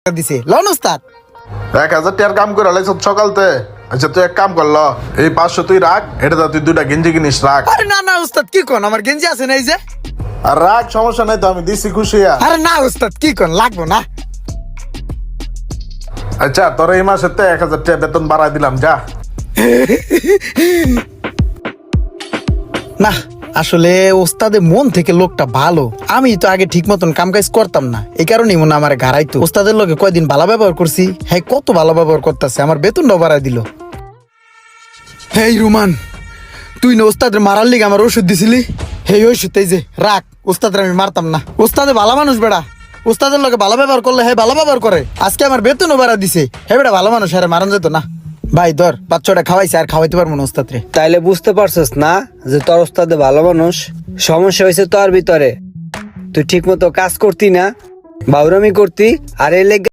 দিছে লন উস্তাদ 1000 টাকার কাম করে লাইছ সকালতে। আচ্ছা তুই এক কাম করল, এই 500 তুই রাখ, এটা তুই 2টা গেঞ্জি কিনিস রাখ। আরে না না উস্তাদ কি কোন, আমার গেঞ্জি আছে না এই যে। আর রাখ, সমস্যা নাই তো, আমি দিছি খুশি। আরে না উস্তাদ কি কোন, লাগবো না। আচ্ছা তোর এই মাসে 1000 টাকা বেতন বাড়াই দিলাম, যা। না আসলে ওস্তাদের মন থেকে লোকটা ভালো, আমি তো আগে ঠিক মতন কাম কাজ করতাম না, এই কারণেই মনে আমার ঘাড়াইতো। ওস্তাদের লোকে কয়দিন ভালো ব্যবহার করছি, হ্যাঁ কত ভালো ব্যবহার করতেছে, আমার বেতনটাও বাড়াই দিল। হেই রুমান, তুই না ওস্তাদের মারার লিগে আমার ওষুধ দিছিলি, হেই ওষুধ এই যে রাখ, ওস্তাদের আমি মারতাম না। ওস্তাদে ভালো মানুষ বেড়া, ওস্তাদের লোকে ভালো ব্যবহার করলে হ্যাঁ ভালো ব্যবহার করে, আজকে আমার বেতনও বাড়া দিছে, হ্যাঁ বেড়া ভালো মানুষ, হ্যাঁ মারান যেত না। ভাই ধর 5-6টা খাওয়াইছে, আর খাওয়াইতে পারবো না ওস্তাদ রে। তাইলে বুঝতে পারছস না যে তোর ওস্তাদে ভালো মানুষ? সমস্যা হয়েছে তোর ভিতরে, তুই ঠিক মতো কাজ করতি না, বাউরামি করতি, আর এই লেগে